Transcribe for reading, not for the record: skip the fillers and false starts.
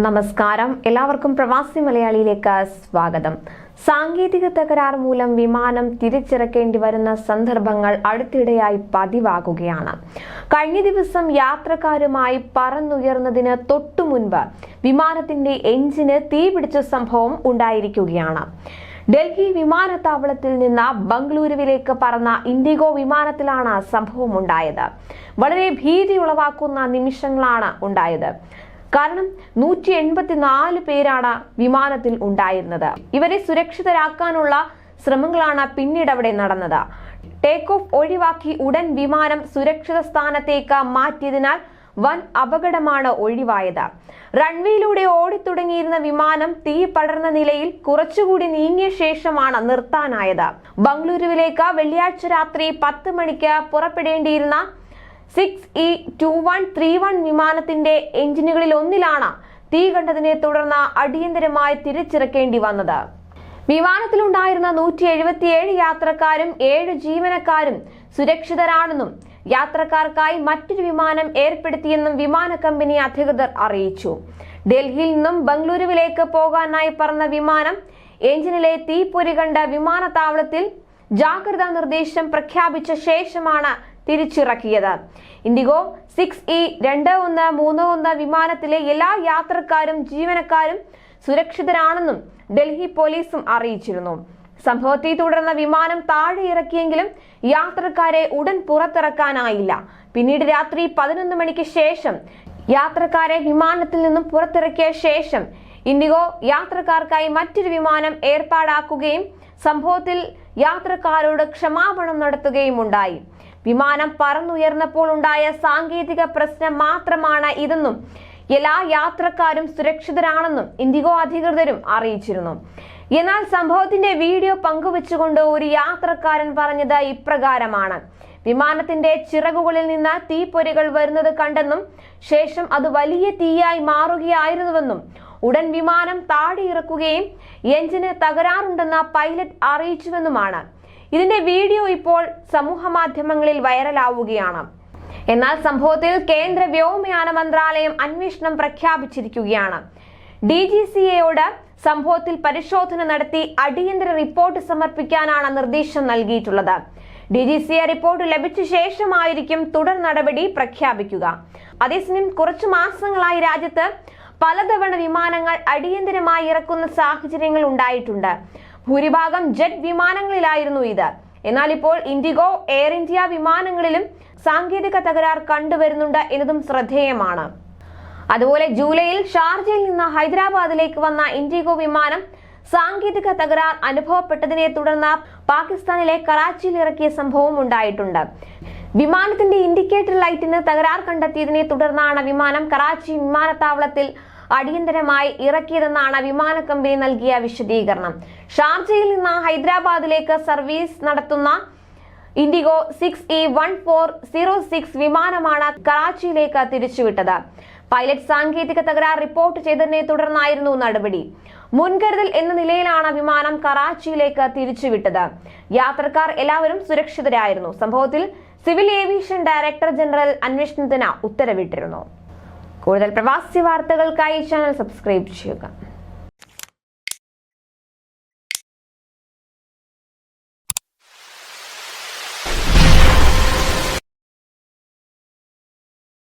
നമസ്കാരം, എല്ലാവർക്കും പ്രവാസി മലയാളിയിലേക്ക് സ്വാഗതം. സാങ്കേതിക തകരാർ മൂലം വിമാനം തിരിച്ചിറക്കേണ്ടി വരുന്ന സന്ദർഭങ്ങൾ അടുത്തിടെയായി പതിവാകുകയാണ്. കഴിഞ്ഞ ദിവസം യാത്രക്കാരുമായി പറന്നുയർന്നതിന് തൊട്ടുമുൻപ് വിമാനത്തിന്റെ എഞ്ചിന് തീപിടിച്ച സംഭവം ഉണ്ടായിരിക്കുകയാണ്. ഡൽഹി വിമാനത്താവളത്തിൽ നിന്ന് ബംഗളൂരുവിലേക്ക് പറന്ന ഇൻഡിഗോ വിമാനത്തിലാണ് സംഭവം ഉണ്ടായത്. വളരെ ഭീതി ഉളവാക്കുന്ന നിമിഷങ്ങളാണ് ഉണ്ടായത്. കാരണം 184 പേരാണ് വിമാനത്തിൽ ഉണ്ടായിരുന്നത്. ഇവരെ സുരക്ഷിതരാക്കാനുള്ള ശ്രമങ്ങളാണ് പിന്നീട് അവിടെ നടന്നത്. ടേക്ക് ഓഫ് ഒഴിവാക്കി ഉടൻ വിമാനം സുരക്ഷിത സ്ഥാനത്തേക്ക് മാറ്റിയതിനാൽ വൻ അപകടമാണ് ഒഴിവായത്. റൺവേയിലൂടെ ഓടിത്തുടങ്ങിയിരുന്ന വിമാനം തീ പടർന്ന നിലയിൽ കുറച്ചുകൂടി നീങ്ങിയ ശേഷമാണ് നിർത്താനായത്. ബംഗളൂരുവിലേക്ക് വെള്ളിയാഴ്ച രാത്രി 10 മണിക്ക് പുറപ്പെടേണ്ടിയിരുന്ന 6E2131 വിമാനത്തിന്റെ എഞ്ചിനുകളിൽ ഒന്നിലാണ് തീ കണ്ടതിനെ തുടർന്ന് അടിയന്തരമായി തിരിച്ചിറക്കേണ്ടി വന്നത്. വിമാനത്തിലുണ്ടായിരുന്ന 177 യാത്രക്കാരും 7 ജീവനക്കാരും സുരക്ഷിതരാണെന്നും യാത്രക്കാർക്കായി മറ്റൊരു വിമാനം ഏർപ്പെടുത്തിയെന്നും വിമാന കമ്പനി അധികൃതർ അറിയിച്ചു. ഡൽഹിയിൽ നിന്നും ബംഗളൂരുവിലേക്ക് പോകാനായി പറന്ന വിമാനം എഞ്ചിനിലെ തീപ്പൊരി കണ്ട വിമാനത്താവളത്തിൽ ജാഗ്രതാ നിർദ്ദേശം പ്രഖ്യാപിച്ച ശേഷമാണ് തിരിച്ചിറക്കിയത്. ഇൻഡിഗോ 6E2131 വിമാനത്തിലെ എല്ലാ യാത്രക്കാരും ജീവനക്കാരും സുരക്ഷിതരാണെന്നും ഡൽഹി പോലീസും അറിയിച്ചിരുന്നു. സംഭവത്തെ തുടർന്ന് വിമാനം താഴെ ഇറക്കിയെങ്കിലും യാത്രക്കാരെ ഉടൻ പുറത്തിറക്കാനായില്ല. പിന്നീട് രാത്രി 11 മണിക്ക് ശേഷം യാത്രക്കാരെ വിമാനത്തിൽ നിന്നും പുറത്തിറക്കിയ ശേഷം ഇൻഡിഗോ യാത്രക്കാർക്കായി മറ്റൊരു വിമാനം ഏർപ്പാടാക്കുകയും സംഭവത്തിൽ യാത്രക്കാരോട് ക്ഷമാപണം നടത്തുകയും ഉണ്ടായി. വിമാനം പറന്നുയർന്നപ്പോൾ ഉണ്ടായ സാങ്കേതിക പ്രശ്നം മാത്രമാണ് ഇതെന്നും എല്ലാ യാത്രക്കാരും സുരക്ഷിതരാണെന്നും ഇൻഡിഗോ അധികൃതരും അറിയിച്ചിരുന്നു. എന്നാൽ സംഭവത്തിന്റെ വീഡിയോ പങ്കുവെച്ചുകൊണ്ട് ഒരു യാത്രക്കാരൻ പറഞ്ഞത് ഇപ്രകാരമാണ്: വിമാനത്തിന്റെ ചിറകുകളിൽ നിന്ന് തീപ്പൊരികൾ വരുന്നത് കണ്ടെന്നും ശേഷം അത് വലിയ തീയായി മാറുകയായിരുന്നുവെന്നും ഉടൻ വിമാനം താഴെ ഇറക്കുകയും എഞ്ചിന് തകരാറുണ്ടെന്ന് പൈലറ്റ് അറിയിച്ചുവെന്നുമാണ്. ഇതിന്റെ വീഡിയോ ഇപ്പോൾ സമൂഹ മാധ്യമങ്ങളിൽ വൈറലാവുകയാണ്. എന്നാൽ സംഭവത്തിൽ കേന്ദ്ര വ്യോമയാന മന്ത്രാലയം അന്വേഷണം പ്രഖ്യാപിച്ചിരിക്കുകയാണ്. DGCAയോട് സംഭവത്തിൽ പരിശോധന നടത്തി അടിയന്തര റിപ്പോർട്ട് സമർപ്പിക്കാനാണ് നിർദ്ദേശം നൽകിയിട്ടുള്ളത്. DGCA റിപ്പോർട്ട് ലഭിച്ച ശേഷമായിരിക്കും തുടർ നടപടി പ്രഖ്യാപിക്കുക. അതേസമയം കുറച്ചു മാസങ്ങളായി രാജ്യത്ത് പലതവണ വിമാനങ്ങൾ അടിയന്തരമായി ഇറക്കുന്ന സാഹചര്യങ്ങൾ ഉണ്ടായിട്ടുണ്ട്. ഭൂരിഭാഗം ജെറ്റ് വിമാനങ്ങളിലായിരുന്നു ഇത്. എന്നാൽ ഇപ്പോൾ ഇൻഡിഗോ, എയർ ഇന്ത്യ വിമാനങ്ങളിലും സാങ്കേതിക തകരാർ കണ്ടുവരുന്നുണ്ട് എന്നതും ശ്രദ്ധേയമാണ്. അതുപോലെ ജൂലൈയിൽ ഷാർജയിൽ നിന്ന് ഹൈദരാബാദിലേക്ക് വന്ന ഇൻഡിഗോ വിമാനം സാങ്കേതിക തകരാർ അനുഭവപ്പെട്ടതിനെ തുടർന്ന് പാകിസ്ഥാനിലെ കറാച്ചിയിൽ ഇറക്കിയ സംഭവം ഉണ്ടായിട്ടുണ്ട്. വിമാനത്തിന്റെ ഇൻഡിക്കേറ്റർ ലൈറ്റിന് തകരാർ കണ്ടെത്തിയതിനെ തുടർന്നാണ് വിമാനം കറാച്ചി വിമാനത്താവളത്തിൽ അടിയന്തരമായി ഇറക്കിയതെന്നാണ് വിമാന കമ്പനി നൽകിയ വിശദീകരണം. ഷാർജയിൽ നിന്ന് ഹൈദരാബാദിലേക്ക് സർവീസ് നടത്തുന്ന ഇൻഡിഗോ 6E1406 വിമാനമാണ് കറാച്ചിയിലേക്ക് തിരിച്ചുവിട്ടത്. പൈലറ്റ് സാങ്കേതിക തകരാർ റിപ്പോർട്ട് ചെയ്തതിനെ തുടർന്നായിരുന്നു നടപടി. മുൻകരുതൽ എന്ന നിലയിലാണ് വിമാനം കറാച്ചിയിലേക്ക് തിരിച്ചുവിട്ടത്. യാത്രക്കാർ എല്ലാവരും സുരക്ഷിതരായിരുന്നു. സംഭവത്തിൽ സിവിൽ ഏവിയേഷൻ ഡയറക്ടർ ജനറൽ അന്വേഷണത്തിന് ഉത്തരവിട്ടിരുന്നു. കൂടുതൽ പ്രവാസി വാർത്തകൾക്കായി ചാനൽ സബ്സ്ക്രൈബ് ചെയ്യുക.